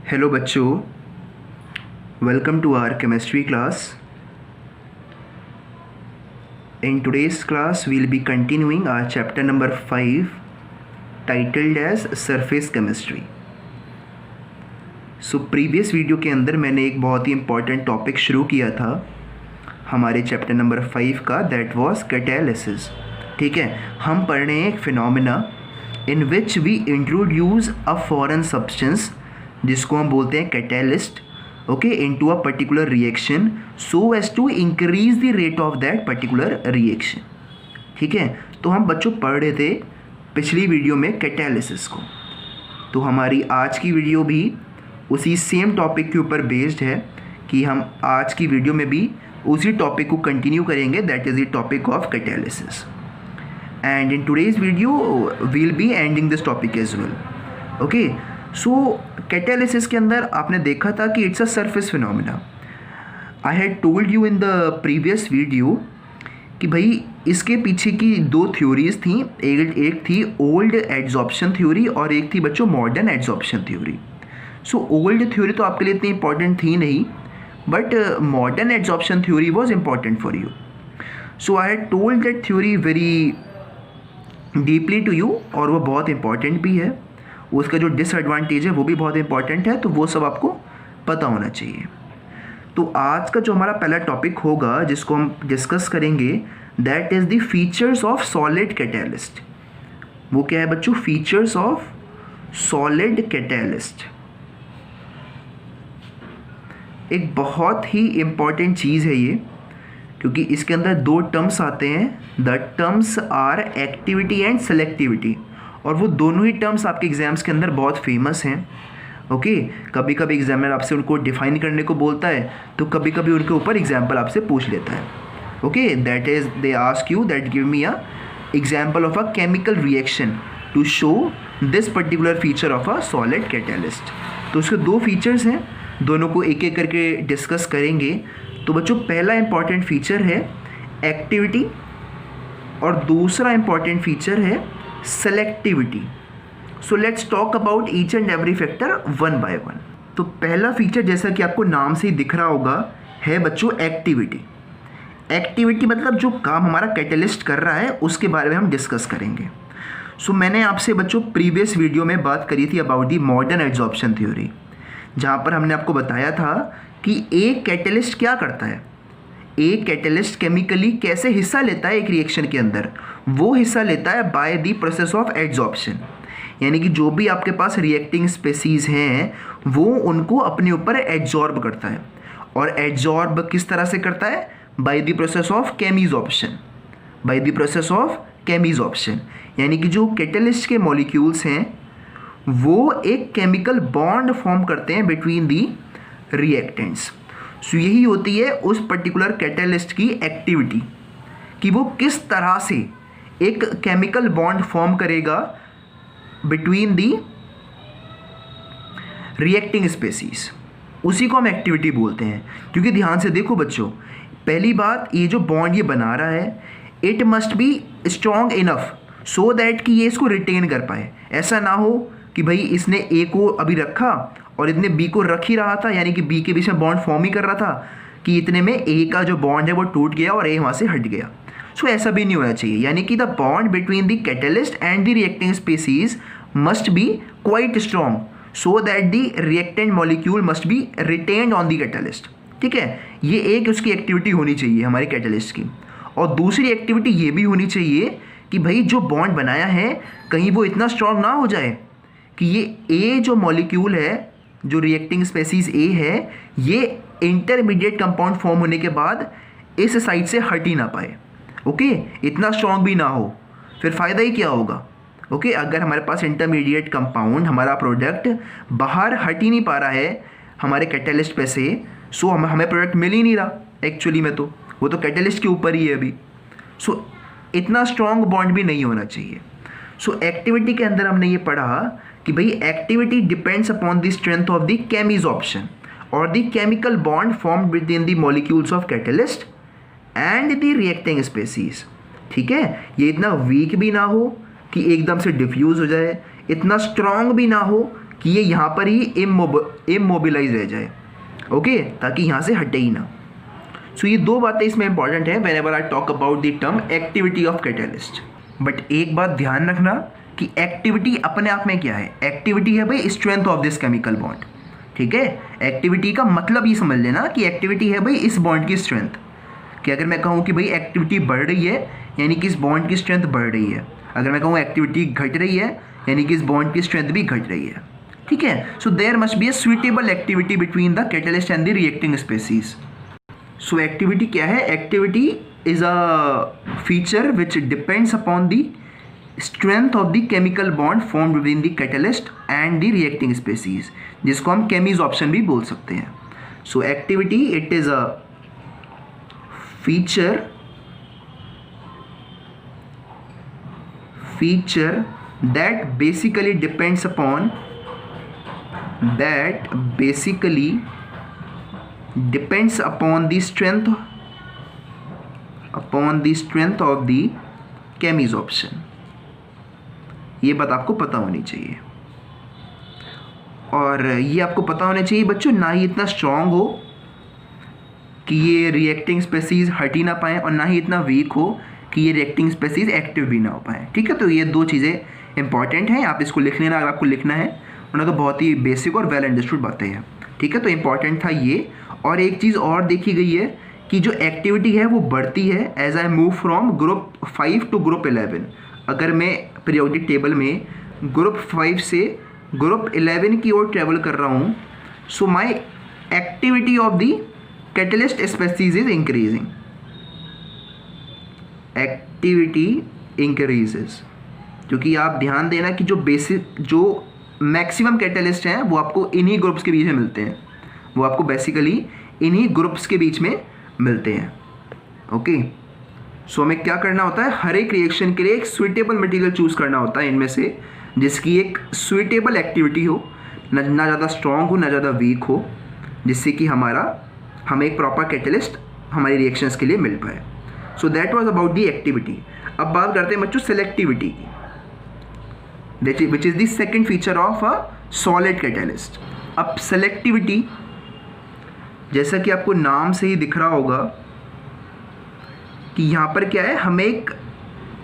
Hello बच्चों, welcome to our chemistry class. In today's class we'll be continuing our chapter number 5 titled as surface chemistry. So previous video के अंदर मैंने एक बहुत ही important topic शुरू किया था हमारे चैप्टर नंबर 5 का, दैट वाज कैटालिसिस. ठीक है, हम पढ़ रहे हैं एक phenomena in which we introduce a foreign substance जिसको हम बोलते हैं catalyst, okay, into a particular reaction so as to increase the rate of that particular reaction. ठीक है, तो हम बच्चों पढ़ रहे थे पिछली वीडियो में कैटालिसिस को. तो हमारी आज की वीडियो भी उसी सेम टॉपिक के ऊपर बेस्ड है कि हम आज की वीडियो में भी उसी टॉपिक को कंटिन्यू करेंगे, that is the topic of catalysis. And in today's video will be ending this topic as well. Okay, so catalysis के अंदर आपने देखा था कि it's a surface phenomena. I had told you in the previous video कि भाई इसके पीछे की दो थ्योरीज थी. एक थी ओल्ड एड्जॉर्प्शन थ्योरी और एक थी बच्चों modern adsorption theory. So old theory तो आपके लिए इतनी इंपॉर्टेंट थी नहीं, but modern adsorption theory was important for you. So I had told that theory very deeply to you, और वो बहुत इंपॉर्टेंट भी है. उसका जो डिसएडवांटेज है वो भी बहुत इंपॉर्टेंट है, तो वो सब आपको पता होना चाहिए. तो आज का जो हमारा पहला टॉपिक होगा जिसको हम डिस्कस करेंगे, that is the features of solid catalyst. वो क्या है बच्चों? Features of solid catalyst. एक बहुत ही इम्पॉर्टेंट चीज़ है ये, क्योंकि इसके अंदर दो टर्म्स आते हैं. The terms are activity and selectivity, और वो दोनों ही टर्म्स आपके एग्जाम्स के अंदर बहुत फेमस हैं. ओके, कभी कभी एग्जामिनर आपसे उनको डिफाइन करने को बोलता है, तो कभी कभी उनके ऊपर एग्जाम्पल आपसे पूछ लेता है. Okay, that is they ask you that give me a example of a chemical reaction to show this particular feature of a solid catalyst. तो उसके दो फीचर्स हैं, दोनों को एक एक करके डिस्कस करेंगे. तो बच्चों पहला इंपॉर्टेंट फीचर है एक्टिविटी और दूसरा इंपॉर्टेंट फीचर है selectivity. So let's talk about each and every factor one by one. तो पहला फीचर, जैसा कि आपको नाम से ही दिख रहा होगा, है बच्चों एक्टिविटी. एक्टिविटी मतलब जो काम हमारा कैटालिस्ट कर रहा है उसके बारे में हम डिस्कस करेंगे. सो मैंने आपसे बच्चों प्रीवियस वीडियो में बात करी थी about the modern adsorption theory, जहाँ पर हमने आपको बताया था कि एक कैटालिस्ट क्या करता है. एक कैटालिस्ट केमिकली कैसे हिस्सा लेता है एक रिएक्शन के अंदर. वो हिस्सा लेता है by the process of adsorption, यानी कि जो भी आपके पास रिएक्टिंग स्पेसीज हैं वो उनको अपने ऊपर एड्जॉर्ब करता है. और एड्जॉर्ब किस तरह से करता है? By the process of chemisorption. By the process of chemisorption, यानी कि जो कैटालिस्ट के मॉलिक्यूल्स हैं वो एक केमिकल बॉन्ड फॉर्म करते हैं बिटवीन दी रिएक्टेंट्स. सो यही होती है उस पर्टिकुलर कैटालिस्ट की एक्टिविटी, कि वो किस तरह से एक केमिकल बॉन्ड फॉर्म करेगा बिटवीन दी रिएक्टिंग स्पेसीज. उसी को हम एक्टिविटी बोलते हैं. क्योंकि ध्यान से देखो बच्चों, पहली बात, ये जो बॉन्ड ये बना रहा है, it must be strong enough so that कि ये इसको रिटेन कर पाए. ऐसा ना हो कि भाई इसने ए को अभी रखा और इतने बी को रख ही रहा था, यानी कि बी के बीच में बॉन्ड फॉर्म ही कर रहा था, कि इतने में ए का जो बॉन्ड है वो टूट गया और ए वहाँ से हट गया. सो ऐसा भी नहीं होना चाहिए. यानी कि the bond between the catalyst and the reacting species must be quite strong so that the reactant molecule must be retained on the catalyst. ठीक है, ये एक उसकी एक्टिविटी होनी चाहिए हमारे कैटालिस्ट की. और दूसरी एक्टिविटी ये भी होनी चाहिए कि भाई जो बॉन्ड बनाया है कहीं वो इतना स्ट्रॉन्ग ना हो जाए कि ये ए जो मॉलिक्यूल है, जो रिएक्टिंग स्पेसीज ए है, ये इंटरमीडिएट कंपाउंड फॉर्म होने के बाद इस साइड से हट ही ना पाए. ओके, इतना स्ट्रॉन्ग भी ना हो, फिर फ़ायदा ही क्या होगा. ओके, अगर हमारे पास इंटरमीडिएट कंपाउंड, हमारा प्रोडक्ट बाहर हट ही नहीं पा रहा है हमारे कैटालिस्ट पे से, सो हमें प्रोडक्ट मिल ही नहीं रहा एक्चुअली में, तो वो तो कैटालिस्ट के ऊपर ही है अभी. सो इतना स्ट्रॉन्ग बॉन्ड भी नहीं होना चाहिए. सो एक्टिविटी के अंदर हमने ये पढ़ा कि भाई activity depends upon the strength of the chemisorption और the chemical bond formed within the molecules of catalyst and the reacting species. ठीक है, ये इतना वीक भी ना हो कि एकदम से डिफ्यूज़ हो जाए, इतना स्ट्रॉन्ग भी ना हो कि ये यहाँ पर ही इमोबिलाइज रह जाए, ओके, ताकि यहाँ से हटे ही ना। सो ये दो बातें इसमें इंपॉर्टेंट है whenever I talk about the term activity of catalyst. But एक बात ध्यान रखना कि एक्टिविटी अपने आप में क्या है, एक्टिविटी है भाई strength of this chemical bond, ठीक है। एक्टिविटी का मतलब ये समझ लेना कि एक्टिविटी है भाई इस बॉन्ड की स्ट्रेंथ, कि अगर मैं कहूँ कि भाई एक्टिविटी बढ़ रही है यानी कि इस बॉन्ड की स्ट्रेंथ बढ़ रही है, अगर मैं कहूँ एक्टिविटी घट रही है यानी कि इस बॉन्ड की स्ट्रेंथ भी घट रही है, ठीक है। So there must be a suitable activity between the catalyst and the reacting species. So activity क्या है, activity is a feature which depends upon the strength of the chemical bond formed within the catalyst and the reacting species, जिसको हम chemisorption भी बोल सकते हैं। So activity it is a feature that basically depends upon the strength of the chemisoption। ये बात आपको पता होनी चाहिए, और ये आपको पता होना चाहिए बच्चों, ना ही इतना स्ट्रांग हो कि ये रिएक्टिंग स्पेसीज हट ही ना पाएँ, और ना ही इतना वीक हो कि ये रिएक्टिंग स्पेसीज एक्टिव भी ना हो पाए, ठीक है। तो ये दो चीज़ें इंपॉर्टेंट हैं, आप इसको लिख लेना अगर आपको लिखना है, वरना तो बहुत ही बेसिक और वेल अंडरस्टूड बातें हैं, ठीक है। तो इंपॉर्टेंट था ये। और एक चीज़ और देखी गई है कि जो एक्टिविटी है वो बढ़ती है as I move from group 5 to group 11। अगर मैं पीरियोडिक टेबल में ग्रुप 5 से ग्रुप 11 की ओर ट्रेवल कर रहा हूँ, so my activity of the catalyst species is increasing, activity increases, क्योंकि आप ध्यान देना कि जो मैक्सिमम कैटलिस्ट हैं वो आपको इन्हीं ग्रुप्स के बीच में मिलते हैं, वो आपको बेसिकली इन्हीं ग्रुप्स के बीच में मिलते हैं, ओके। सो हमें क्या करना होता है, हर एक रिएक्शन के लिए एक सुइटेबल मटेरियल चूज़ करना होता है इनमें से, जिसकी एक सुइटेबल एक्टिविटी हो, ना ज़्यादा स्ट्रॉन्ग हो ना ज़्यादा वीक हो, जिससे कि हमें एक प्रॉपर कैटलिस्ट हमारी रिएक्शंस के लिए मिल पाए। So that was about the activity. अब बात करते हैं बच्चों सेलेक्टिविटी की, which is the second feature of a solid catalyst. अब सेलेक्टिविटी, जैसा कि आपको नाम से ही दिख रहा होगा कि यहाँ पर क्या है, हमें एक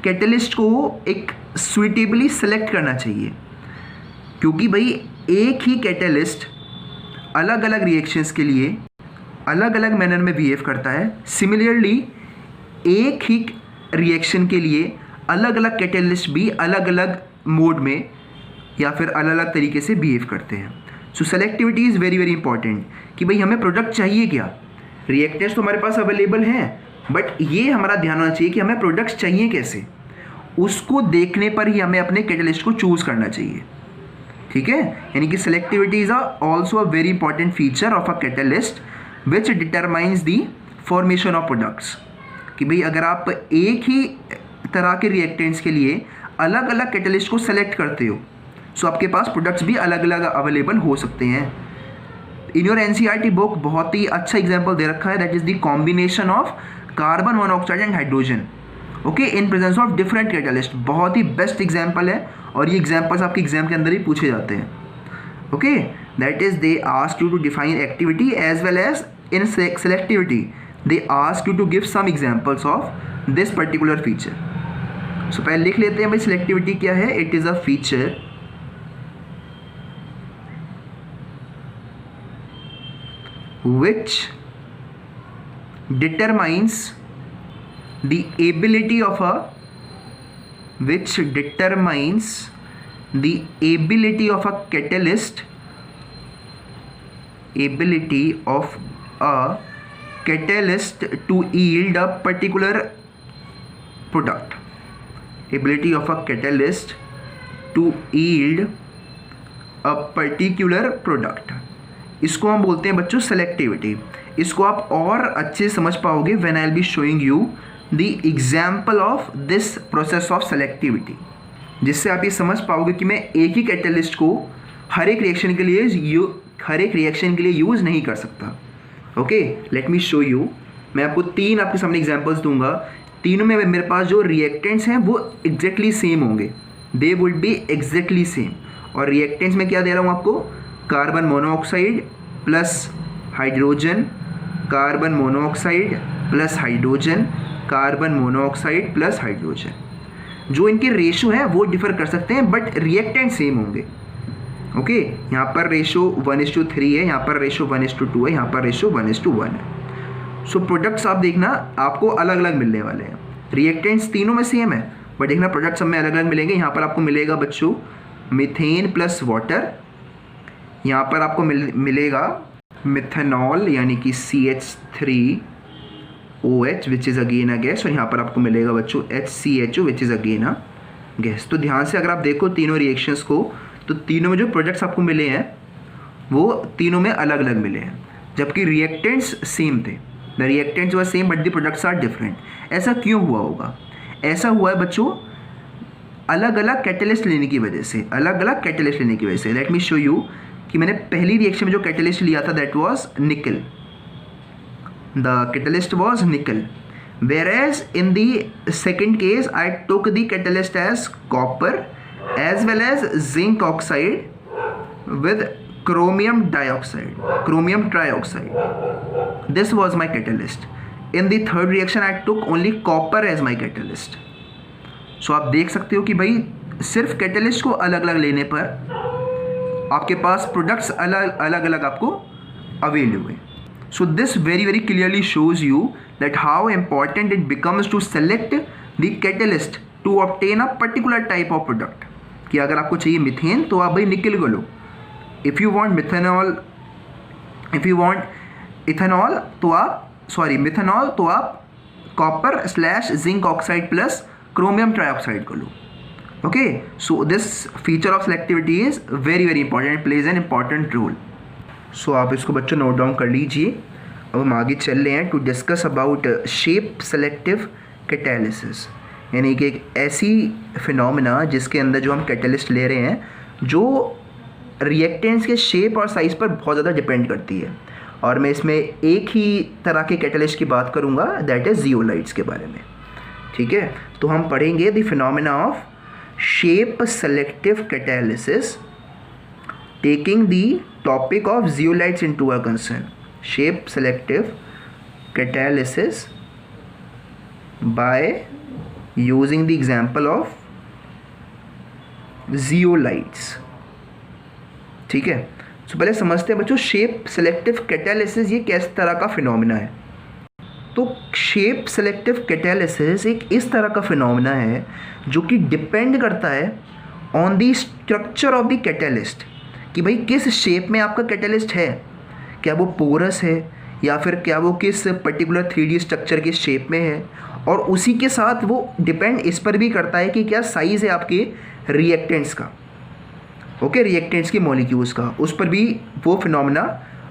कैटलिस्ट को एक सुइटेबली सेलेक्ट करना चाहिए, क्योंकि भाई एक ही कैटलिस्ट अलग अलग रिएक्शंस के लिए अलग अलग मैनर में बिहेव करता है। सिमिलरली एक ही रिएक्शन के लिए अलग अलग कैटलिस्ट भी अलग अलग मोड में या फिर अलग अलग तरीके से बिहेव करते हैं। So selectivity is very very important कि भाई हमें प्रोडक्ट चाहिए क्या, रिएक्टेंट्स तो हमारे पास अवेलेबल हैं, बट ये हमारा ध्यान होना चाहिए कि हमें प्रोडक्ट्स चाहिए कैसे, उसको देखने पर ही हमें अपने कैटलिस्ट को चूज़ करना चाहिए, ठीक है। यानी कि selectivity is also a very important feature of a catalyst which determines the formation of products. कि भाई अगर आप एक ही तरह के रिएक्टेंट्स के लिए अलग अलग कैटलिस्ट को सेलेक्ट करते हो, सो आपके पास प्रोडक्ट्स भी अलग अलग अवेलेबल हो सकते हैं। इन योर एनसीईआरटी बुक बहुत ही अच्छा एग्जांपल दे रखा है, that is the combination of carbon monoxide and hydrogen, okay, in presence of different catalyst. बहुत ही बेस्ट एग्जाम्पल है, और ये एग्जाम्पल्स आपके एग्जाम के अंदर ही पूछे जाते हैं, okay. That is they ask you to define activity as well as in selectivity they ask you to give some examples of this particular feature। so पहले लिख लेते हैं भाई selectivity क्या है। it is a feature which determines the ability of a catalyst to yield a particular product, ability of a catalyst to yield a particular product, इसको हम बोलते हैं बच्चों सेलेक्टिविटी। इसको आप और अच्छे समझ पाओगे when I will be showing you the example of this process of selectivity, जिससे आप ये समझ पाओगे कि मैं एक ही कैटलिस्ट को हर एक रिएक्शन के लिए यूज़ नहीं कर सकता, okay. Let me show you, मैं आपको तीन आपके सामने एग्जांपल्स दूंगा, तीनों में मेरे पास जो रिएक्टेंट्स हैं वो एग्जैक्टली सेम होंगे, they would be exactly same, और रिएक्टेंट्स में क्या दे रहा हूँ आपको, carbon monoxide plus hydrogen, carbon monoxide plus hydrogen, carbon monoxide plus hydrogen. जो इनके रेशो हैं वो डिफर कर सकते हैं बट रिएक्टेंट सेम होंगे। ओके, यहाँ पर रेशो 1:3 है, यहाँ पर रेशो 1:2 है, यहाँ पर रेशो 1:1 है। सो प्रोडक्ट्स आप देखना आपको अलग अलग मिलने वाले हैं। रिएक्टेंट्स तीनों में सेम है बट देखना प्रोडक्ट्स सब में अलग अलग मिलेंगे। यहाँ पर आपको मिलेगा बच्चों मीथेन प्लस वाटर, यहाँ पर आपको मिलेगा मिथेनॉल यानी कि CH3OH which is again a gas, और यहाँ पर आपको मिलेगा बच्चों HCHO which is again a gas. तो ध्यान से अगर आप देखो तीनों रिएक्शंस को तो तीनों में जो प्रोडक्ट्स आपको मिले हैं वो तीनों में अलग अलग मिले हैं, जबकि रिएक्टेंट्स सेम थे। The reactants were same but the products are different. ऐसा क्यों हुआ होगा? ऐसा हुआ है बच्चों अलग अलग कैटलिस्ट लेने की वजह से, अलग अलग कैटलिस्ट लेने की वजह से। लेट मी शो यू कि मैंने पहली रिएक्शन में जो कैटलिस्ट लिया था दैट वाज निकल, द कैटलिस्ट वाज निकल, whereas in the second case I took the catalyst as copper as well as zinc oxide with chromium trioxide. This was my catalyst. In the third reaction I took only copper as my catalyst. So आप देख सकते हो कि भाई सिर्फ catalyst को अलग अलग लेने पर आपके पास प्रोडक्ट्स अलग अलग आपको अवेल हुए। So this very clearly shows you that how important it becomes to select the catalyst to obtain a particular type of product. कि अगर आपको चाहिए मिथेन तो आप भाई निकल को लो, if you want methanol, if you want ethanol तो आप मिथेनॉल तो आप copper/zinc oxide plus chromium trioxide को लो। Okay, so this feature of selectivity is very important, plays an important role. सो आप इसको बच्चों नोट डाउन कर लीजिए। अब हम आगे चल रहे हैं to discuss about shape selective catalysis, यानी कि एक ऐसी फिनोमेना जिसके अंदर जो हम कैटलिस्ट ले रहे हैं जो रिएक्टेंट्स के शेप और साइज़ पर बहुत ज़्यादा डिपेंड करती है। और मैं इसमें एक ही तरह के कैटलिस्ट की बात करूँगा दैट इज़ जियोलाइट्स के बारे में। ठीक है, तो हम पढ़ेंगे the phenomena of shape selective catalysis taking the topic of zeolites into a concern. Shape selective catalysis by using the example of zeolites। ठीक है, तो पहले समझते हैं बच्चों शेप सेलेक्टिव कैटालिसिस ये किस तरह का फिनोमेना है। तो शेप सेलेक्टिव कैटालिसिस एक इस तरह का फिनोमेना है जो कि डिपेंड करता है on the structure of the catalyst, कि भाई किस शेप में आपका कैटालिस्ट है, क्या वो पोरस है या फिर क्या वो किस पर्टिकुलर 3D स्ट्रक्चर के शेप में है, और उसी के साथ वो डिपेंड इस पर भी करता है कि क्या साइज़ है आपके रिएक्टेंट्स का। ओके, रिएक्टेंट्स के मॉलिक्यूल्स का, उस पर भी वो फिनोमेना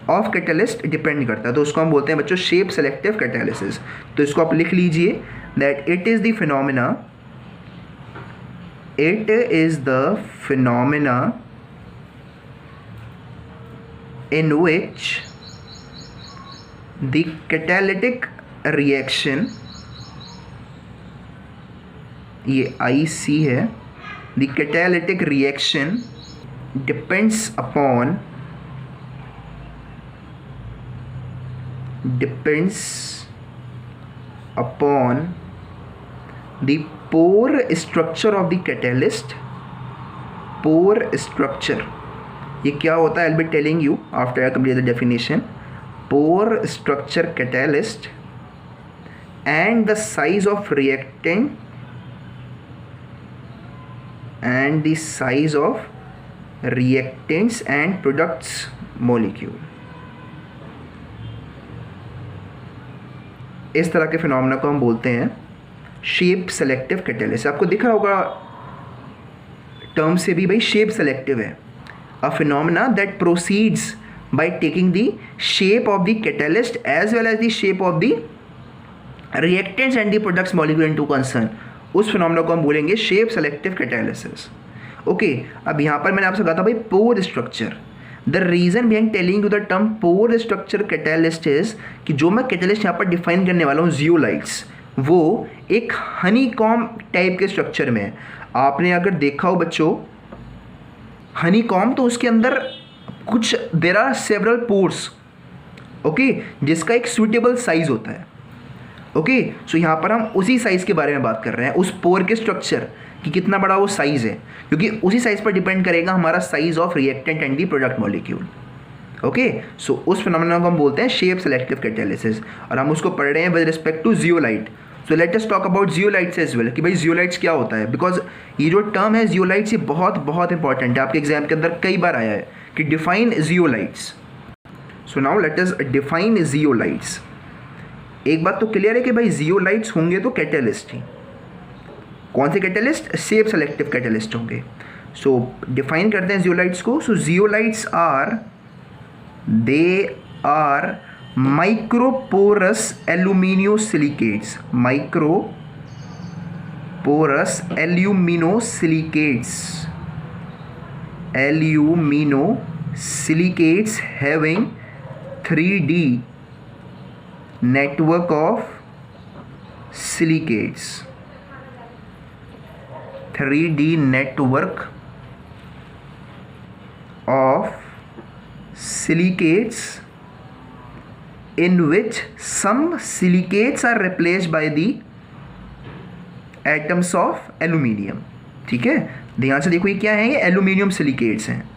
ऑफ कैटालिस्ट डिपेंड करता है। तो उसको हम बोलते हैं बच्चों शेप सेलेक्टिव कैटालिसिस। तो इसको आप लिख लीजिए that it is the phenomena in which the catalytic reaction, ये IC है, the catalytic reaction depends upon the pore structure of the catalyst। pore structure ये क्या होता है? I'll be telling you after I complete the definition। pore structure catalyst and the size of reactant and the size of reactants and products molecule। इस तरह के phenomena को हम बोलते हैं शेप सेलेक्टिव कैटालिसिस। आपको दिख रहा होगा टर्म से भी भाई शेप सेलेक्टिव है, a phenomena that proceeds by taking the shape of the catalyst as well as the shape of the reactants and the products molecule into concern। उस phenomena को हम बोलेंगे शेप सेलेक्टिव कैटालिसिस। ओके, अब यहाँ पर मैंने आपसे कहा था भाई pore structure. The reason behind telling you the term pore structure catalyst is कि जो मैं कैटालिस्ट यहाँ पर डिफाइन करने वाला हूँ जियोलाइट्स, वो एक हनी कॉम टाइप के स्ट्रक्चर में है। आपने अगर देखा हो बच्चों हनी कॉम तो उसके अंदर कुछ there are several pores, okay, जिसका एक सुइटेबल साइज होता है। ओके, सो यहाँ पर हम उसी साइज़ के बारे में बात कर रहे हैं, उस पोर के स्ट्रक्चर कि कितना बड़ा वो साइज़ है, क्योंकि उसी साइज़ पर डिपेंड करेगा हमारा size of reactant and the product molecule. Okay, so उस फिनोमेना को हम बोलते हैं शेप सेलेक्टिव कैटालिसिस, और हम उसको पढ़ रहे हैं with respect to zeolite. So let us talk about zeolites as well, कि भाई जियोलाइट्स क्या होता है, बिकॉज ये जो टर्म है जियोलाइट्स, ये बहुत बहुत इंपॉर्टेंट है, आपके एग्जाम के अंदर कई बार आया है कि define zeolites. So now let us define zeolites. एक बात तो क्लियर है कि भाई जियोलाइट्स होंगे तो कैटालिस्ट ही। कौन से कैटालिस्ट? शेप सेलेक्टिव कैटालिस्ट होंगे। सो डिफाइन करते हैं जियोलाइट्स को। सो zeolites are, they are microporous aluminosilicates, microporous aluminosilicates, aluminosilicates having 3D network of silicates, 3D network of silicates in which some silicates are replaced by the atoms of aluminium। ठीक है, ध्यान से देखो ये क्या है, ये एल्यूमिनियम सिलिकेट्स हैं।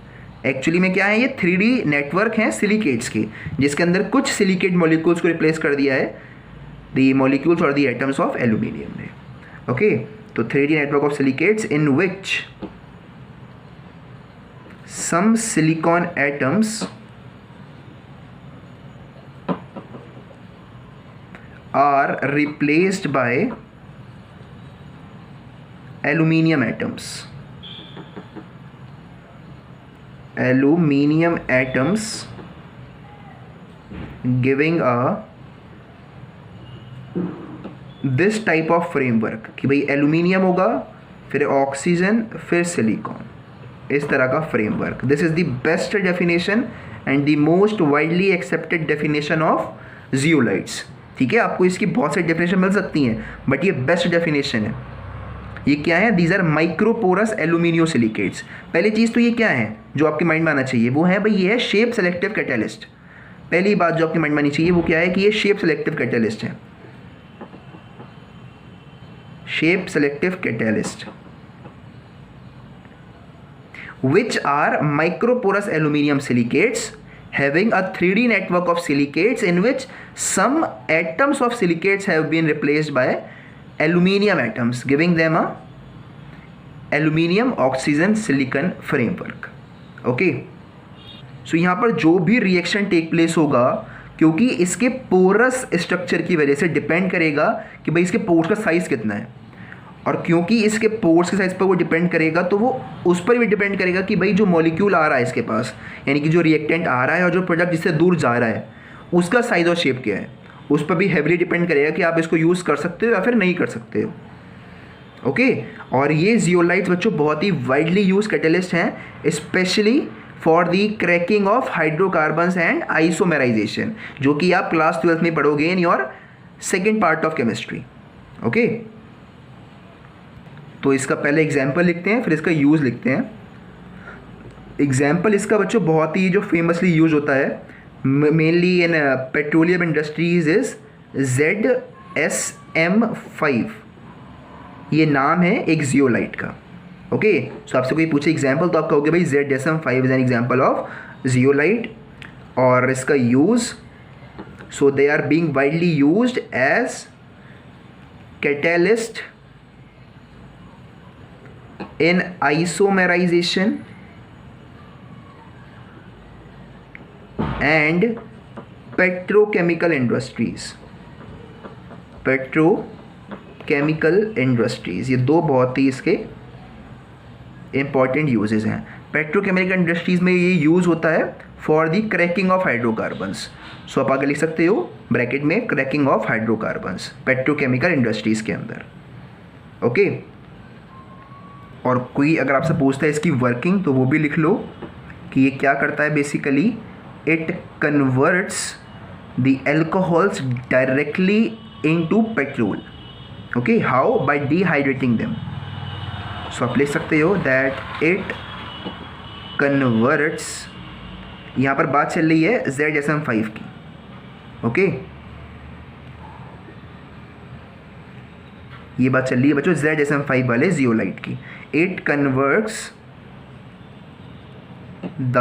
एक्चुअली में क्या है, ये 3D नेटवर्क हैं सिलिकेट्स के, जिसके अंदर कुछ सिलिकेट मॉलिक्यूल्स को रिप्लेस कर दिया है दी मॉलिक्यूल्स और दी एटम्स ऑफ एल्यूमिनियम ने। ओके, तो 3D network of silicates in which some silicon atoms are replaced by aluminium atoms, aluminium atoms giving a this type of framework कि भाई aluminium होगा, फिर ऑक्सीजन, फिर silicon, इस तरह का framework. This is the best definition and the most widely accepted definition of zeolites. ठीक है, आपको इसकी बहुत सारी डेफिनेशन मिल सकती हैं, बट ये बेस्ट डेफिनेशन है। ये क्या है? These are microporous aluminosilicates. पहली चीज़ तो ये क्या है जो आपके माइंड में आना चाहिए, वो है भाई ये है शेप सेलेक्टिव कैटालिस्ट। पहली बात जो आपके माइंड में आनी चाहिए वो क्या है कि ये शेप सेलेक्टिव कैटालिस्ट है, shape selective catalyst which are microporous aluminum silicates having a 3D network of silicates in which some atoms of silicates have been replaced by aluminium atoms giving them a aluminium oxygen silicon framework। Okay, so यहाँ पर जो भी reaction take place होगा, क्योंकि इसके porous structure की वजह से डिपेंड करेगा कि भाई इसके पोर्स का साइज़ कितना है, और क्योंकि इसके पोर्स के साइज़ पर वो डिपेंड करेगा तो वो उस पर भी डिपेंड करेगा कि भाई जो मॉलिक्यूल आ रहा है इसके पास, यानी कि जो रिएक्टेंट आ रहा है और जो प्रोडक्ट जिससे दूर जा रहा है, उसका साइज़ और शेप क्या है, उस पर भी हैवीली डिपेंड करेगा कि आप इसको यूज़ कर सकते हो या फिर नहीं कर सकते हो। ओके, और ये जियोलाइट्स बच्चों बहुत ही वाइडली यूज कैटलिस्ट हैं, specially for the cracking of hydrocarbons and isomerisation, जो कि आप क्लास 12th में पढ़ोगे in your second part of chemistry. Okay, तो इसका पहले एग्जाम्पल लिखते हैं, फिर इसका यूज़ लिखते हैं। एग्जाम्पल इसका बच्चों बहुत ही जो फेमसली यूज होता है mainly in petroleum industries is ZSM5। ये नाम है एक जियोलाइट का। ओके, सो आपसे कोई पूछे एग्जाम्पल तो आप कहोगे भाई ZSM5 is an example of zeolite, और इसका use, so they are being widely used as catalyst in isomerization and petrochemical industries। Petrochemical industries, ये दो बहुत ही इसके इंपॉर्टेंट यूजेस हैं। पेट्रोकेमिकल इंडस्ट्रीज में ये यूज़ होता है for the cracking of hydrocarbons. सो आप आगे लिख सकते हो ब्रैकेट में cracking of hydrocarbons petrochemical industries के अंदर। ओके, और कोई अगर आपसे पूछता है इसकी वर्किंग तो वो भी लिख लो कि ये क्या करता है। Basically it converts the alcohols directly into petrol. Okay, how? By dehydrating them. So आप लिख सकते हो दैट इट कन्वर्ट्स, यहाँ पर बात चल रही है ZSM5 की, ओके, ये बात चल रही है बच्चों ZSM5 वाले जियोलाइट की। It converts the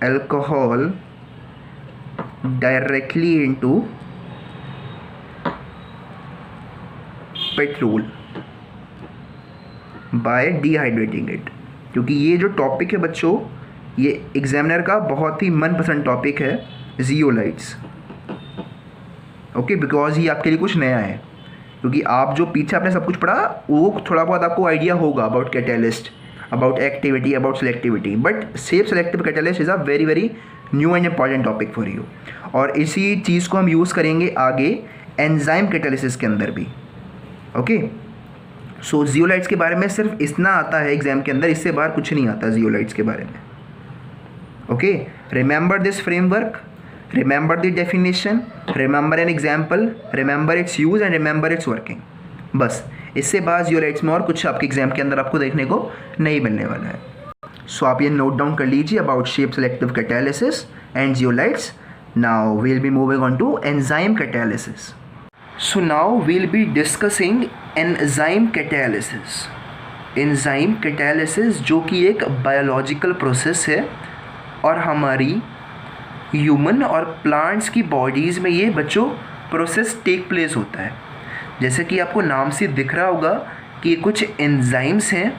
alcohol directly into petrol by dehydrating it. क्योंकि ये जो टॉपिक है बच्चों, ये एग्जामिनर का बहुत ही मनपसंद टॉपिक है, जियोलाइट्स, ओके, बिकॉज ये आपके लिए कुछ नया है। क्योंकि आप जो पीछे आपने सब कुछ पढ़ा वो थोड़ा बहुत आपको आइडिया होगा about catalyst, about activity, about selectivity, but safe selective catalyst is a very very new and important topic for you. और इसी चीज़ को हम यूज़ करेंगे आगे एंजाइम कैटालिसिस के अंदर भी, ओके। सो जियोलाइट्स के बारे में सिर्फ इतना आता है एग्जाम के अंदर, इससे बाहर कुछ नहीं आता जियोलाइट्स के बारे में, okay. Remember this framework, remember the definition, remember an example, remember it's use and remember it's working. बस इससे बाद जियोलाइट्स में और कुछ आपके एग्जाम के अंदर आपको देखने को नहीं मिलने वाला है। सो आप ये नोट डाउन कर लीजिए about shape selective catalysis and zeolites. Now we will be moving on to enzyme catalysis. So now we'll be discussing enzyme catalysis. Enzyme catalysis जो कि एक बायोलॉजिकल प्रोसेस है और हमारी ह्यूमन और प्लांट्स की बॉडीज़ में ये बच्चों प्रोसेस टेक प्लेस होता है। जैसे कि आपको नाम से दिख रहा होगा कि ये कुछ एंजाइम्स हैं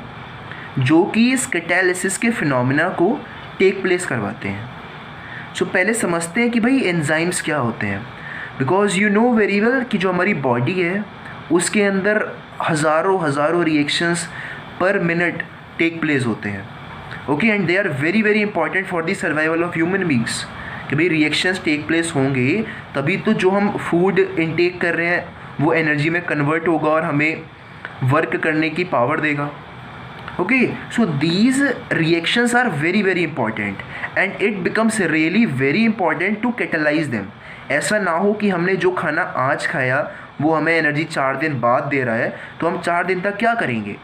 जो कि इस कैटालिसिस के फिनोमिना को टेक प्लेस करवाते हैं। सो पहले समझते हैं कि भाई एंजाइम्स क्या होते हैं, because you know very well कि जो हमारी बॉडी है उसके अंदर हज़ारों रिएक्शंस पर मिनट टेक प्लेस होते हैं, okay, and they are very very important for the survival of human beings. कि भाई रिएक्शंस टेक प्लेस होंगे तभी तो जो हम फूड इनटेक कर रहे हैं वो एनर्जी में कन्वर्ट होगा और हमें वर्क करने की पावर देगा, okay. So these reactions are very very important and it becomes really very important to catalyse them. ऐसा ना हो कि हमने जो खाना आज खाया वो हमें एनर्जी 4 दिन बाद दे रहा है तो हम 4 दिन तक क्या करेंगे,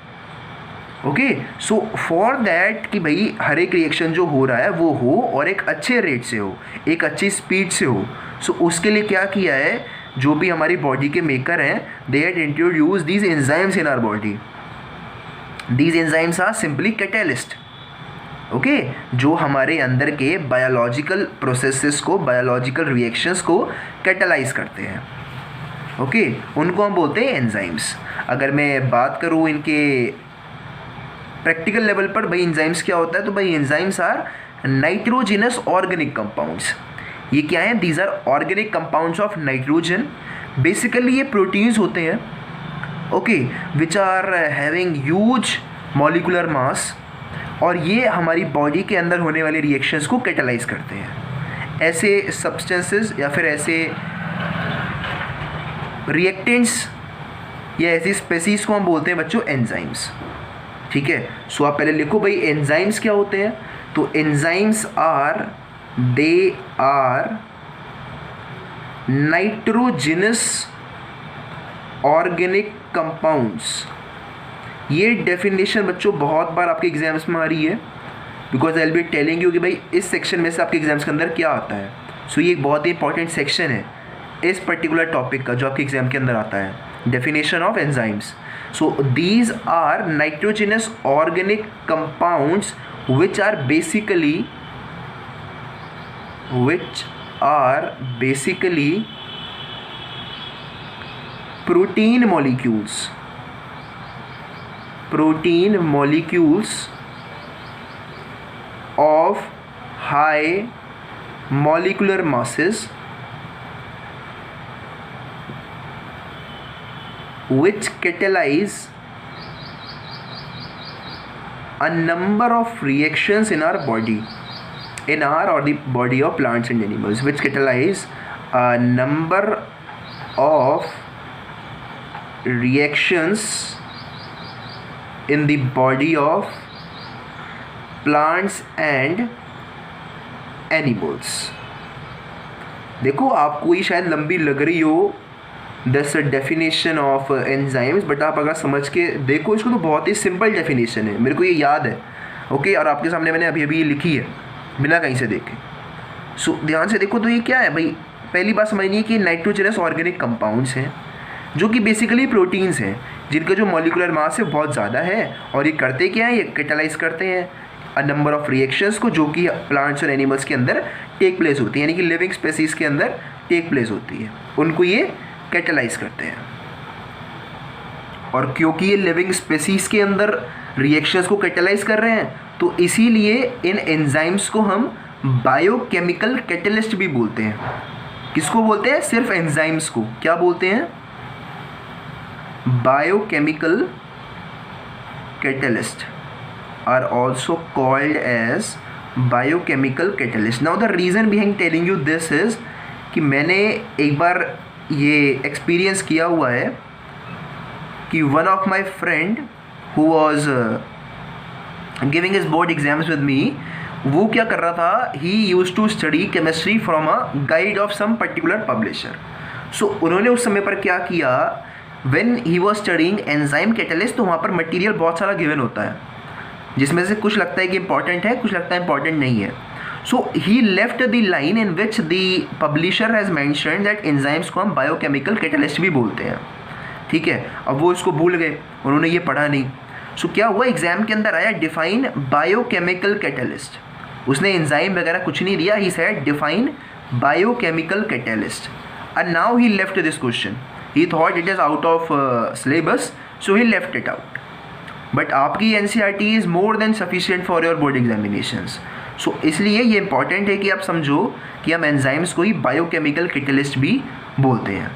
ओके। सो फॉर दैट कि भाई हर एक रिएक्शन जो हो रहा है वो हो और एक अच्छे रेट से हो, एक अच्छी स्पीड से हो। सो उसके लिए क्या किया है, जो भी हमारी बॉडी के मेकर हैं, they had introduce these enzymes in our body. These enzymes are simply catalyst, okay, जो हमारे अंदर के बायोलॉजिकल प्रोसेसेस को, बायोलॉजिकल रिएक्शंस को कैटलाइज करते हैं, ओके, उनको हम बोलते हैं एंजाइम्स। अगर मैं बात करूँ इनके प्रैक्टिकल लेवल पर, भाई एंजाइम्स क्या होता है, तो भाई enzymes are nitrogenous organic compounds. ये क्या है, these are organic compounds of nitrogen. Basically ये प्रोटीन्स होते हैं, okay, which are having huge molecular mass, और ये हमारी बॉडी के अंदर होने वाले रिएक्शंस को कैटलाइज करते हैं। ऐसे सब्सटेंसेस या फिर ऐसे रिएक्टेंट्स या ऐसी स्पेसीज को हम बोलते हैं बच्चों एंजाइम्स, ठीक है। सो आप पहले लिखो भाई एंजाइम्स क्या होते हैं। तो enzymes are, they are nitrogenous organic compounds. ये डेफिनेशन बच्चों बहुत बार आपके एग्जाम्स में आ रही है, because I will be telling you कि भाई इस सेक्शन में से आपके एग्जाम्स के अंदर क्या आता है। सो ये एक बहुत ही इंपॉर्टेंट सेक्शन है इस पर्टिकुलर टॉपिक का जो आपके एग्जाम के अंदर आता है, definition of enzymes. So these are nitrogenous organic compounds which are basically protein molecules of high molecular masses which catalyze a number of reactions in our body, or the body of plants and animals, which catalyze a number of reactions in the body of plants and animals. देखो आपको ये शायद लंबी लग रही हो this definition of enzymes, but आप अगर समझ के देखो इसको तो बहुत ही सिंपल डेफिनेशन है। मेरे को ये याद है ओके, और आपके सामने मैंने अभी अभी ये लिखी है बिना कहीं से देखे। सो ध्यान से देखो तो ये क्या है भाई, पहली बात समझनी है कि नाइट्रोजनस ऑर्गेनिक कंपाउंड्स हैं जो कि बेसिकली प्रोटीन्स हैं जिनका जो मॉलिक्यूलर मास है बहुत ज़्यादा है, और ये करते क्या है, ये कैटालाइज करते हैं अ नंबर ऑफ रिएक्शंस को जो कि प्लांट्स और एनिमल्स के अंदर टेक प्लेस होती है, यानी कि लिविंग स्पेसीज के अंदर टेक प्लेस होती है, उनको ये कैटालाइज करते हैं। और क्योंकि ये लिविंग स्पेसीज के अंदर रिएक्शंस को कैटालाइज कर रहे हैं तो इसीलिए इन एंजाइम्स को हम बायोकेमिकल कैटलिस्ट भी बोलते हैं। किसको बोलते हैं? सिर्फ एंजाइम्स को क्या बोलते हैं? Biochemical catalyst are also called as biochemical catalyst. Now the reason behind telling you this is कि मैंने एक बार ये एक्सपीरियंस किया हुआ है कि one of my friend who was giving his board exams with me, वो क्या कर रहा था, he use to study chemistry from a guide of some particular publisher. So उन्होंने उस समय पर क्या किया, when he was studying enzyme catalyst, तो वहाँ पर मटेरियल बहुत सारा गिवन होता है जिसमें से कुछ लगता है कि इंपॉर्टेंट है, कुछ लगता है इंपॉर्टेंट नहीं है। So he left the line in which the publisher has mentioned that enzymes को हम बायोकेमिकल कैटलिस्ट भी बोलते हैं। ठीक है, अब वो इसको भूल गए, उन्होंने ये पढ़ा नहीं। सो क्या हुआ, एग्जाम के अंदर आया डिफाइन बायोकेमिकल कैटलिस्ट, उसने एंजाइम वगैरह कुछ नहीं दिया, he said define biochemical catalyst and now he left this question, he thought it is out of syllabus, so he left it out. But आपकी NCERT is more than sufficient for your board examinations. So इसलिए ये important है कि आप समझो कि हम enzymes को ही बायोकेमिकल कैटलिस्ट भी बोलते हैं,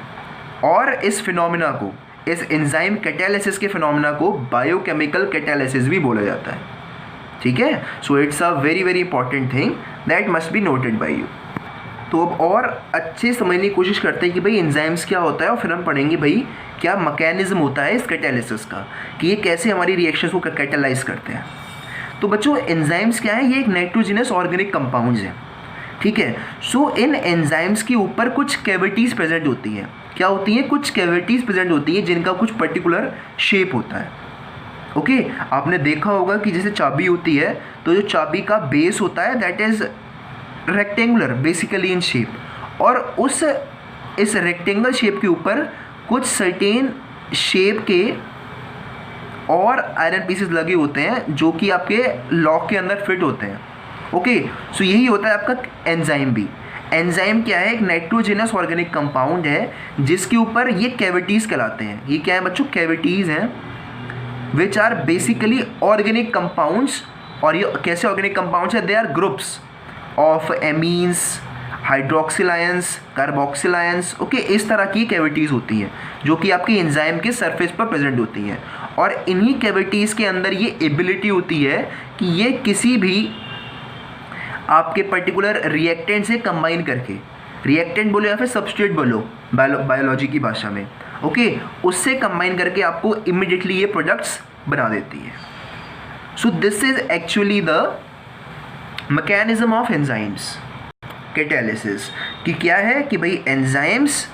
और इस फिनोमिना को, इस एंजाइम कैटालिसिस के फिनोमिना को बायोकेमिकल कैटालिसिस भी बोला जाता है। ठीक है, so it's a very very important thing that must be noted bye you. तो अब और अच्छे समझने की कोशिश करते हैं कि भाई एंजाइम्स क्या होता है, और फिर हम पढ़ेंगे भाई क्या मैकेनिज्म होता है इस कैटालिसिस का, कि ये कैसे हमारी रिएक्शंस को कैटालाइज करते हैं। तो बच्चों एंजाइम्स क्या है, ये एक नाइट्रोजनस ऑर्गेनिक कंपाउंड्स हैं। ठीक है, सो इन एंजाइम्स के ऊपर कुछ कैविटीज़ प्रेजेंट होती हैं। क्या होती हैं? कुछ कैविटीज़ प्रेजेंट होती हैं जिनका कुछ पर्टिकुलर शेप होता है। ओके, आपने देखा होगा कि जैसे चाबी होती है तो जो चाबी का बेस होता है that is rectangular basically in shape, और इस रेक्टेंगल शेप के ऊपर कुछ सर्टेन शेप के और आयरन पीसेस लगे होते हैं जो कि आपके लॉक के अंदर फिट होते हैं। ओके, सो यही होता है आपका एंजाइम भी। एंजाइम क्या है? एक नाइट्रोजनस ऑर्गेनिक कंपाउंड है जिसके ऊपर ये कैविटीज़ कहलाते हैं। ये क्या है बच्चों? कैविटीज़ हैं which are basically organic compounds. और ये कैसे ऑर्गेनिक कंपाउंड्स हैं? They are groups of amines, hydroxyl ions, carboxyl ions. Okay, इस तरह की कैविटीज़ होती हैं जो कि आपकी एंजाइम के सरफेस पर प्रेजेंट होती हैं, और इन्हीं कैविटीज़ के अंदर ये एबिलिटी होती है कि ये किसी भी आपके पर्टिकुलर रिएक्टेंट से कंबाइन करके, रिएक्टेंट बोलो या फिर सबस्ट्रेट बोलो बायोलॉजी की भाषा में, ओके, उससे कंबाइन करके आपको इमिडिएटली ये प्रोडक्ट्स बना देती है। सो this is actually the mechanism of enzymes catalysis. कि क्या है कि भाई एंजाइम्स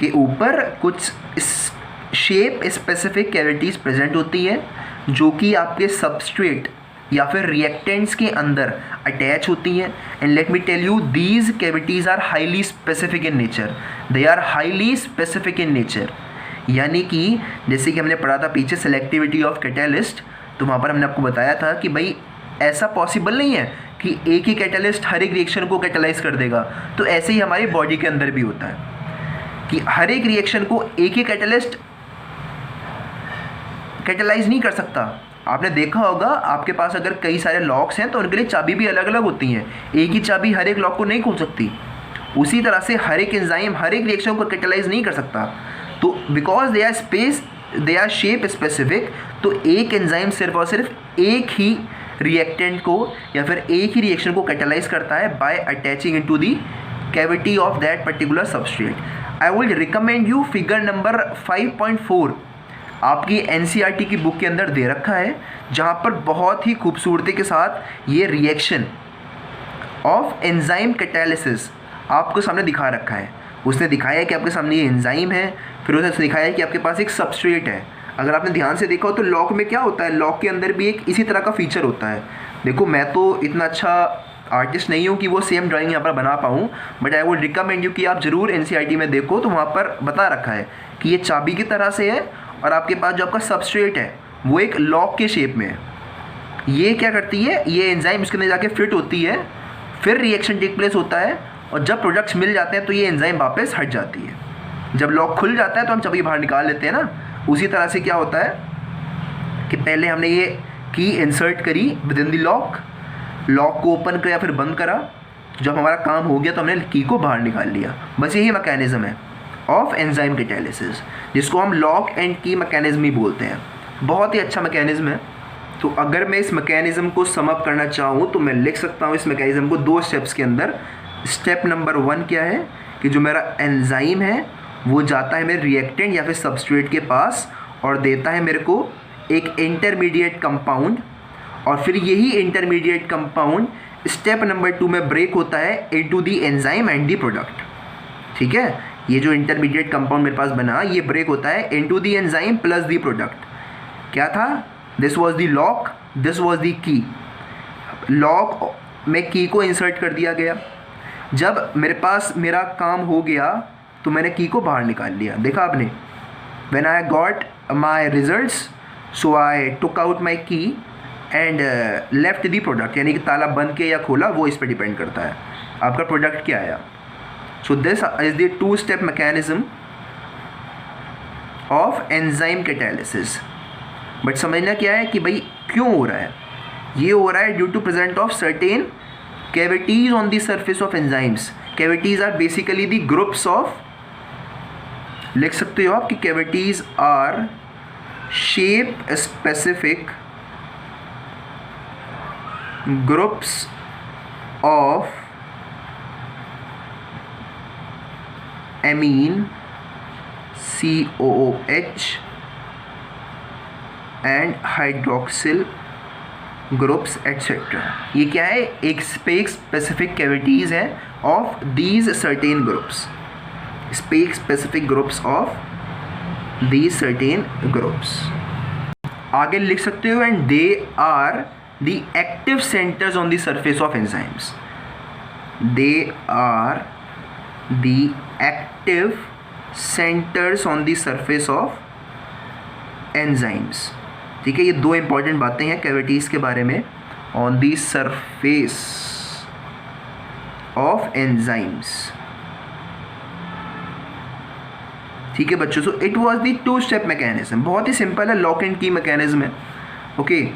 के ऊपर कुछ शेप स्पेसिफिक कैविटीज़ प्रेजेंट होती है जो कि आपके सबस्ट्रेट या फिर रिएक्टेंट्स के अंदर अटैच होती हैं। And let me tell you, these cavities are highly specific in nature, they are highly specific in nature. यानी कि जैसे कि हमने पढ़ा था पीछे सेलेक्टिविटी ऑफ कैटालिस्ट, तो वहाँ पर हमने आपको बताया था कि भाई ऐसा पॉसिबल नहीं है कि एक ही कैटालिस्ट हर एक रिएक्शन को कैटालाइज कर देगा। तो ऐसे ही हमारी बॉडी के अंदर भी होता है कि हर एक रिएक्शन को एक ही कैटालिस्ट कैटालाइज नहीं कर सकता। आपने देखा होगा आपके पास अगर कई सारे लॉक्स हैं तो उनके लिए चाबी भी अलग अलग होती हैं, एक ही चाबी हर एक लॉक को नहीं खोल सकती। उसी तरह से हर एक एंजाइम हर एक रिएक्शन को कैटालाइज नहीं कर सकता। तो because they are shape specific, तो एक एंजाइम सिर्फ और सिर्फ एक ही रिएक्टेंट को या फिर एक ही रिएक्शन को कैटालाइज करता है bye attaching into the cavity of that particular substrate. I will recommend you figure number 5.4 आपकी NCERT की बुक के अंदर दे रखा है, जहाँ पर बहुत ही खूबसूरती के साथ ये रिएक्शन ऑफ एंजाइम कैटालिसिस आपको सामने दिखा रखा है। उसने दिखाया है कि आपके सामने ये एंजाइम है, फिर उसने दिखाया है कि आपके पास एक सबस्ट्रेट है। अगर आपने ध्यान से देखा हो तो लॉक में क्या होता है, लॉक के अंदर भी एक इसी तरह का फीचर होता है। देखो मैं तो इतना अच्छा आर्टिस्ट नहीं हूँ कि वो सेम ड्राइंग यहाँ पर बना पाऊँ, but I would recommend you कि आप ज़रूर एनसीईआरटी में देखो, तो वहाँ पर बता रखा है कि ये चाबी की तरह से है और आपके पास जो आपका सबस्ट्रेट है वो एक लॉक के शेप में है। ये क्या करती है, ये एंजाइम इसके अंदर जाके फिट होती है, फिर रिएक्शन टेक प्लेस होता है और जब प्रोडक्ट्स मिल जाते हैं तो ये एंजाइम वापस हट जाती है। जब लॉक खुल जाता है तो हम चाबी बाहर निकाल लेते हैं ना, उसी तरह से क्या होता है कि पहले हमने ये की इंसर्ट करी with in the lock, lock को ओपन किया फिर बंद करा, जब हमारा काम हो गया तो हमने की को बाहर निकाल लिया। बस यही मैकेनिज्म है ऑफ एंजाइम कैटालिसिस, जिसको हम लॉक एंड की मैकेनिज्म ही बोलते हैं। बहुत ही अच्छा मैकेनिज्म है। तो अगर मैं इस मैकेनिज्म को सम अप करना चाहूँ तो मैं लिख सकता हूँ इस मैकेनिज्म को 2 स्टेप्स के अंदर। स्टेप नंबर 1 क्या है कि जो मेरा एंजाइम है वो जाता है मेरे रिएक्टेंट या फिर सबस्ट्रेट के पास और देता है मेरे को एक इंटरमीडिएट कंपाउंड, और फिर यही इंटरमीडिएट कंपाउंड स्टेप नंबर 2 में ब्रेक होता है into the enzyme and the product. ठीक है, ये जो इंटरमीडिएट कंपाउंड मेरे पास बना ये ब्रेक होता है into the enzyme plus the product. क्या था, this was the lock, this was the key. Lock में की को इंसर्ट कर दिया गया, जब मेरे पास मेरा काम हो गया तो मैंने की को बाहर निकाल लिया। देखा आपने, when I got my results so I took out my की एंड लेफ्ट दी प्रोडक्ट, यानी कि ताला बंद किया या खोला वो इस पर डिपेंड करता है आपका प्रोडक्ट क्या आया। सो this is the 2 step mechanism of enzyme catalysis. But समझना क्या है कि भाई क्यों हो रहा है, ये हो रहा है due to present of certain cavities on the surface of enzymes. Cavities are basically the groups of, लिख सकते हो आप कि cavities are shape specific groups of amine COOH and hydroxyl groups etcetera. ये क्या है, एक स्पेसिफिक कैविटीज़ है of these certain groups, specific groups of these certain groups. आगे लिख सकते हो and they are the active centres on the surface of enzymes. They are the active centres on the surface of enzymes. ठीक है, ये 2 important बातें हैं cavities के बारे में, on the surface of enzymes. ठीक है बच्चों, so it was the 2 step mechanism, बहुत ही सिंपल है, लॉक एंड की मैकेनिज्म है। Okay,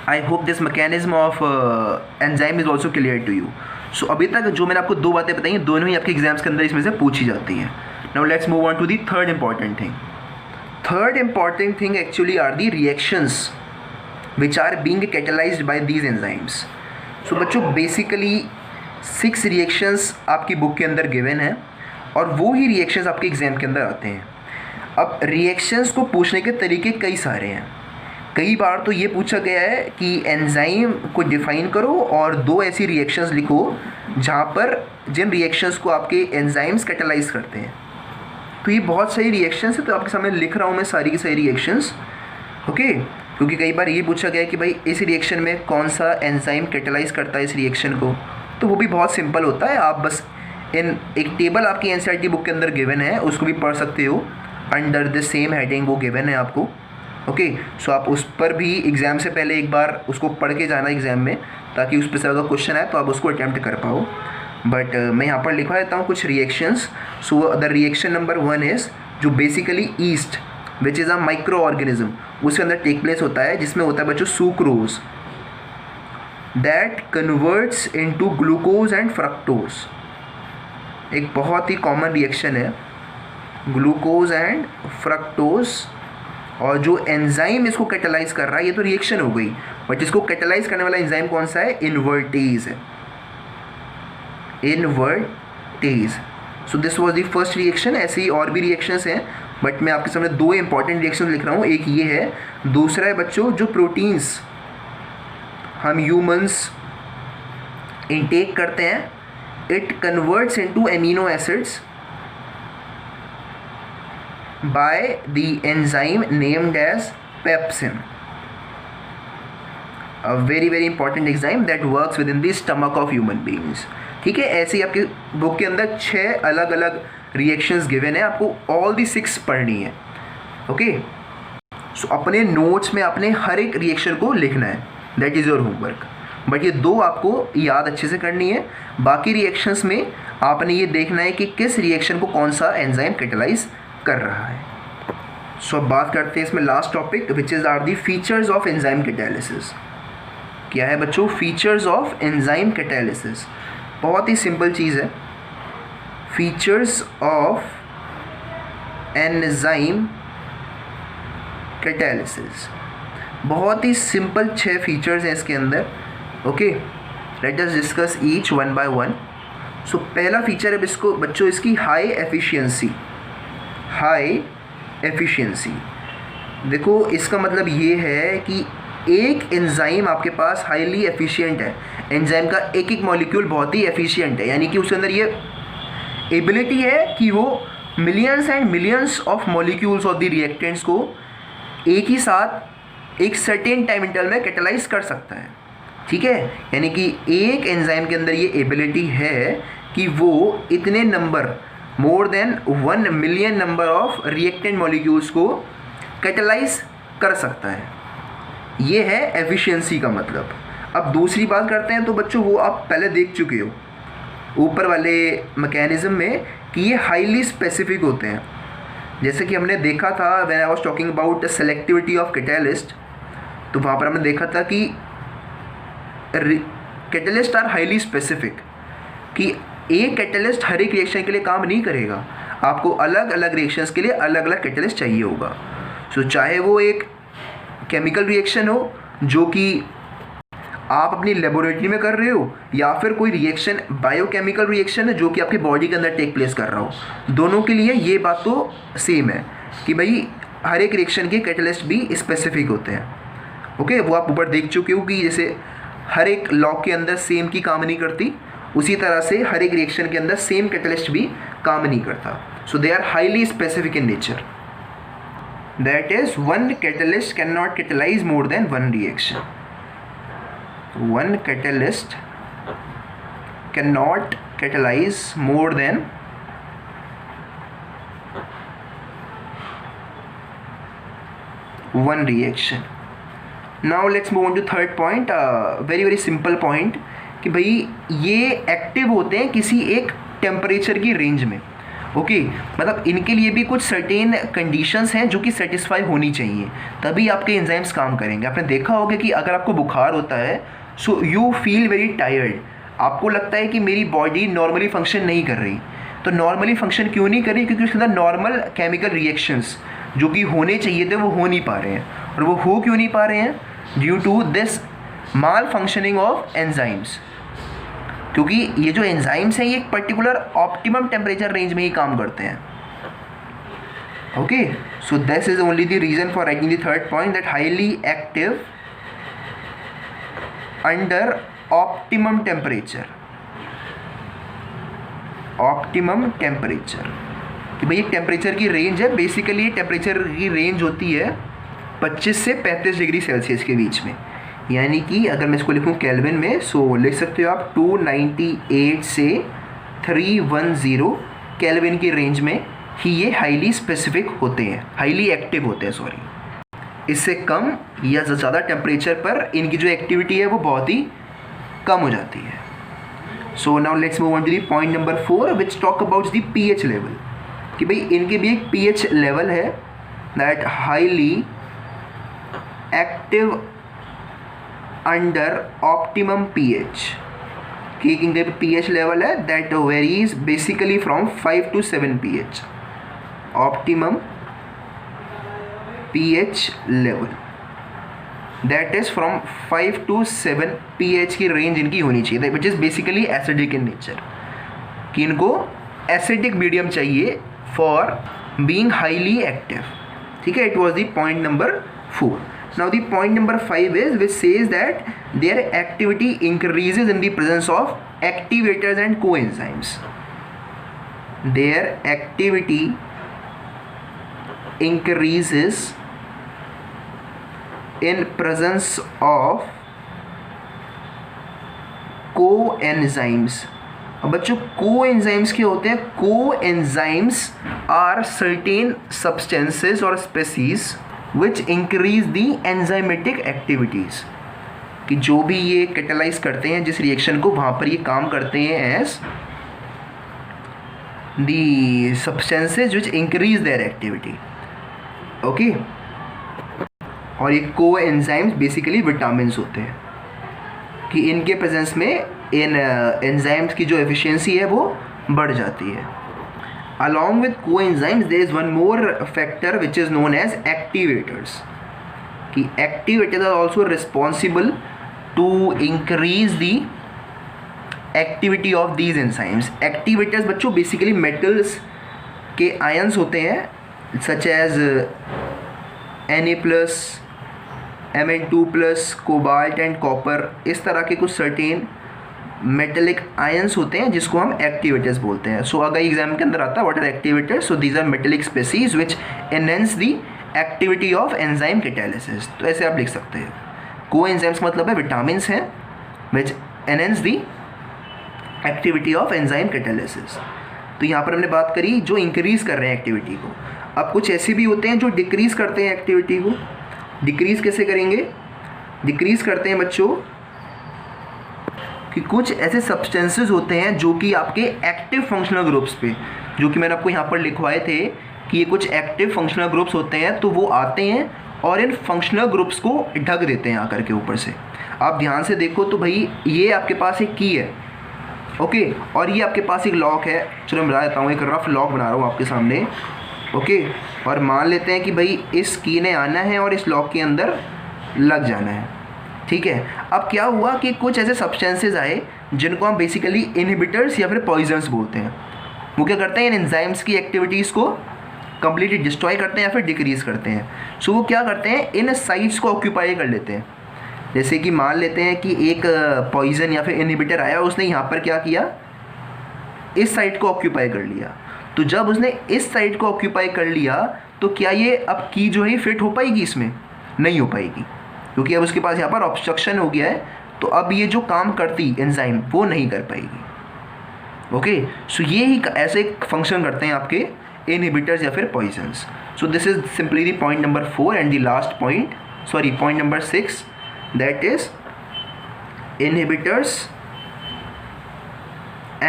I hope this mechanism of enzyme is also clear to you. So अभी तक जो मैंने आपको 2 बातें बताई हैं दोनों ही आपके एग्जाम्स के अंदर इसमें से पूछी जाती हैं। Now let's move on to the third important thing. Third important thing actually are the reactions which are being catalysed by these enzymes. So बच्चों बेसिकली 6 रिएक्शंस आपकी बुक के अंदर गिवन है और वो ही रिएक्शंस आपके एग्जाम के अंदर आते हैं। अब रिएक्शंस को पूछने के तरीके कई सारे हैं। कई बार तो ये पूछा गया है कि एंजाइम को डिफाइन करो और 2 ऐसी रिएक्शंस लिखो जहाँ पर जिन रिएक्शंस को आपके एंजाइम्स कैटलाइज करते हैं। तो ये बहुत सारी रिएक्शंस है, तो आपके सामने लिख रहा हूँ मैं सारी की सारी रिएक्शंस। ओके, क्योंकि कई बार ये पूछा गया है कि भाई इस रिएक्शन में कौन सा एंजाइम कैटलाइज करता है इस रिएक्शन को, तो वो भी बहुत सिंपल होता है। आप बस इन एक टेबल आपकी एनसीईआरटी बुक के अंदर गिवन है, उसको भी पढ़ सकते हो, अंडर द सेम हेडिंग वो गिवन है आपको। ओके, सो आप उस पर भी एग्ज़ाम से पहले एक बार उसको पढ़ के जाना एग्ज़ाम में, ताकि उस पर से अगर क्वेश्चन आए तो आप उसको अटैम्प्ट कर पाओ। बट मैं यहाँ पर लिखवा देता हूँ कुछ reactions. So the reaction number 1 is जो basically yeast which is a microorganism, उसके अंदर टेक प्लेस होता है, जिसमें होता है बच्चों sucrose that converts into glucose and fructose. एक बहुत ही कॉमन रिएक्शन है ग्लूकोज एंड फ्रक्टोज, और जो एंजाइम इसको कैटलाइज कर रहा है, ये तो रिएक्शन हो गई, बट इसको कैटलाइज करने वाला एंजाइम कौन सा है, इन्वर्टेज है, invertase. So this was the first reaction. ऐसे ही और भी रिएक्शंस हैं, बट मैं आपके सामने 2 इंपॉर्टेंट रिएक्शन लिख रहा हूँ। एक ये है, दूसरा है बच्चों जो प्रोटीन्स हम ह्यूमंस इनटेक करते हैं, it converts into amino acids by the enzyme named as pepsin. Very very important enzyme that works with in the stomach of human beings. ठीक है, ऐसे ही आपके बुक के अंदर 6 अलग अलग रिएक्शंस गिवन है, आपको ऑल दी 6 पढ़नी है। ओके, सो अपने नोट्स में आपने हर एक रिएक्शन को लिखना है, that is your homework. But ये 2 आपको याद अच्छे से करनी है, बाकी रिएक्शंस में आपने ये देखना है कि किस रिएक्शन को कौन सा एंजाइम कैटेलाइज कर रहा है। सो अब बात करते हैं इसमें last topic which is are the features of enzyme catalysis. क्या है बच्चों फीचर्स ऑफ एंजाइम कैटालिसिस? बहुत ही सिंपल चीज़ है। फीचर्स ऑफ एंजाइम कैटालिसिस, बहुत ही सिंपल 6 फीचर्स हैं इसके अंदर। Okay, let us discuss each one by one. So पहला फीचर है इसको बच्चों इसकी हाई एफिशिएंसी। हाई एफिशिएंसी, देखो इसका मतलब ये है कि एक एंजाइम आपके पास हाईली एफिशिएंट है, एंजाइम का एक एक मॉलिक्यूल बहुत ही एफिशिएंट है, यानी कि उसके अंदर ये एबिलिटी है कि वो millions and millions of molecules of the reactants को एक ही साथ एक सर्टेन टाइम इंटरवल में कैटेलाइज कर सकता है। ठीक है, यानी कि एक एंजाइम के अंदर ये एबिलिटी है कि वो इतने number more than 1 million number of reactant molecules को कैटेलाइज कर सकता है। ये है एफिशिएंसी का मतलब। अब दूसरी बात करते हैं, तो बच्चों वो आप पहले देख चुके हो ऊपर वाले मैकेनिज्म में कि ये हाईली स्पेसिफिक होते हैं। जैसे कि हमने देखा था when I was talking about selectivity of catalyst, तो वहाँ पर हमने देखा था कि कैटेलिस्ट आर हाईली स्पेसिफिक, कि एक कैटेलिस्ट हर एक रिएक्शन के लिए काम नहीं करेगा, आपको अलग अलग रिएक्शंस के लिए अलग अलग कैटेलिस्ट चाहिए होगा। सो चाहे वो एक केमिकल रिएक्शन हो जो कि आप अपनी लेबोरेटरी में कर रहे हो, या फिर कोई रिएक्शन बायोकेमिकल रिएक्शन है जो कि आपकी बॉडी के अंदर टेक प्लेस कर रहा हो, दोनों के लिए ये बात तो सेम है कि भाई हर एक रिएक्शन के कैटेलिस्ट भी स्पेसिफिक होते हैं। ओके, वो आप ऊपर देख चुके हो कि जैसे हर एक लॉ के अंदर सेम की काम नहीं करती, उसी तरह से हर एक रिएक्शन के अंदर सेम कैटेलिस्ट भी काम नहीं करता। So they are highly specific in nature, that is one catalyst can not catalyse more than one reaction. One catalyst cannot catalyze more than one reaction. Now let's move on to third point, very very simple point कि भाई ये active होते हैं किसी एक temperature की range में। Okay, मतलब इनके लिए भी कुछ सर्टेन कंडीशंस हैं जो कि सेटिस्फाई होनी चाहिए, तभी आपके एंजाइम्स काम करेंगे। आपने देखा होगा कि अगर आपको बुखार होता है, so you feel very tired, आपको लगता है कि मेरी बॉडी नॉर्मली फंक्शन नहीं कर रही। तो नॉर्मली फंक्शन क्यों नहीं कर रही? क्योंकि उसके अंदर नॉर्मल केमिकल रिएक्शंस जो कि होने चाहिए थे वो हो नहीं पा रहे हैं। और वो हो क्यों नहीं पा रहे हैं? Due to this malfunctioning of enzymes, क्योंकि ये जो एंजाइम्स हैं ये एक पर्टिकुलर ऑप्टिमम टेम्परेचर रेंज में ही काम करते हैं। Okay, so this is only the reason for writing the third point, that highly active under optimum temperature. Optimum temperature कि भाई एक टेम्परेचर की रेंज है, बेसिकली ये टेम्परेचर की रेंज होती है 25 से 35 डिग्री सेल्सियस के बीच में। यानी कि अगर मैं इसको लिखूँ केल्विन में, सो लिख सकते हो आप 298 से 310 केल्विन की रेंज में ही ये हाईली स्पेसिफिक होते हैं, हाईली एक्टिव होते हैं, सॉरी। इससे कम या ज़्यादा टेम्परेचर पर इनकी जो एक्टिविटी है वो बहुत ही कम हो जाती है। So now let's move on to the point number 4 which talk about the pH level, कि भाई इनके भी एक पीएच लेवल है, that highly active under optimum pH, कि इनके पीएच लेवल है that varies basically from 5 to 7 pH। Optimum pH level that is from 5 to 7 pH की रेंज इनकी होनी चाहिए, which is basically acidic in nature, कि इनको एसिडिक मीडियम चाहिए फॉर बीइंग हाईली एक्टिव। ठीक है, it was the point number 4. Now the point number 5 is which says that their activity increases in the presence of activators and coenzymes. Their activity increases in presence of coenzymes. अब बच्चों coenzymes क्या होते हैं? Coenzymes are certain substances और species which increase the enzymatic activities, कि जो भी ये कैटालाइज करते हैं जिस रिएक्शन को, वहाँ पर ये काम करते हैं as the substances which increase their activity. Okay, और ये कोएंजाइम्स बेसिकली विटामिन्स होते हैं कि इनके प्रेजेंस में इन एंजाइम्स की जो एफिशिएंसी है वो बढ़ जाती है। Along with coenzymes there is one more factor which is known as activators, कि activators are also responsible to increase the activity of these enzymes. Activators बच्चों बेसिकली मेटल्स के आयंस होते हैं, such as Na+, Mn2+, cobalt and copper, इस तरह के कुछ certain metallic ions होते हैं जिसको हम एक्टिवेटर्स बोलते हैं। सो अगर एग्जाम के अंदर आता है what are activators, so these are metallic species which enhance the activity of enzyme catalysis. तो ऐसे आप लिख सकते हैं, कोएंजाइम्स मतलब है विटामिन हैं which enhance the activity of enzyme catalysis. तो यहाँ पर हमने बात करी जो इंक्रीज़ कर रहे हैं एक्टिविटी को। अब कुछ ऐसे भी होते हैं जो डिक्रीज़ करते हैं एक्टिविटी को। डिक्रीज़ कैसे करेंगे? डिक्रीज़ करते हैं बच्चों कि कुछ ऐसे सब्सटेंसेस होते हैं जो कि आपके एक्टिव फंक्शनल ग्रुप्स पे, जो कि मैंने आपको यहाँ पर लिखवाए थे कि ये कुछ एक्टिव फंक्शनल ग्रुप्स होते हैं, तो वो आते हैं और इन फंक्शनल ग्रुप्स को ढक देते हैं आकर के ऊपर से। आप ध्यान से देखो तो भाई ये आपके पास एक की है, ओके, और ये आपके पास एक लॉक है। चलो मैं बता देता हूँ, एक रफ लॉक बना रहा हूँ आपके सामने, ओके, और मान लेते हैं कि भाई इस की ने आना है और इस लॉक के अंदर लग जाना है, ठीक है। अब क्या हुआ कि कुछ ऐसे सब्सटेंसेस आए जिनको हम बेसिकली इनहिबिटर्स या फिर पॉइजन्स बोलते हैं। वो क्या करते हैं? इन एंजाइम्स की एक्टिविटीज़ को कम्प्लीटली डिस्ट्रॉय करते हैं या फिर डिक्रीज़ करते हैं। सो वो क्या करते हैं? इन साइट्स को ऑक्यूपाई कर लेते हैं। जैसे कि मान लेते हैं कि एक पॉइजन या फिर इनहिबिटर आया, उसने यहाँ पर क्या किया? इस साइट को ऑक्यूपाई कर लिया। तो जब उसने इस साइट को ऑक्यूपाई कर लिया तो क्या ये अब की जो है फिट हो पाएगी? इसमें नहीं हो पाएगी, क्योंकि अब उसके पास यहाँ पर ऑब्स्ट्रक्शन हो गया है। तो अब ये जो काम करती एंजाइम वो नहीं कर पाएगी। ओके, सो ये ही ऐसे फंक्शन करते हैं आपके इनहिबिटर्स या फिर poisons. So this is simply the point number 4 and the last point, sorry point number 6, that is inhibitors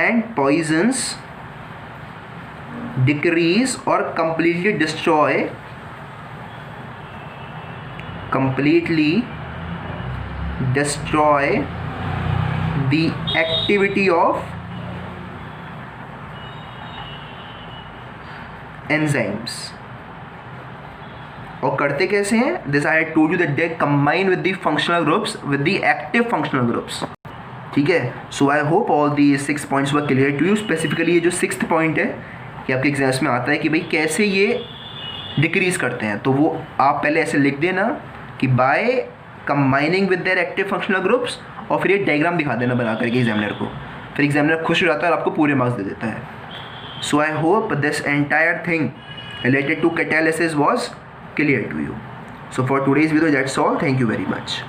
and poisons decrease or completely destroy the activity of enzymes। और करते कैसे हैं? This I told you that they combine with the functional groups with the active functional groups, ठीक है। So I hope all the 6 points were clear to you. Specifically ये जो 6th point है कि आपके एग्जाम्स में आता है कि भाई कैसे ये डिक्रीज़ करते हैं, तो वो आप पहले ऐसे लिख देना कि by combining with their active functional groups, और फिर ये डायग्राम दिखा देना बना करके एग्जामिनर को। फिर एग्जामिनर खुश हो जाता है और आपको पूरे मार्क्स दे देता है। So I hope this entire thing related to catalysis was clear to you. So for today's video that's all. Thank you very much.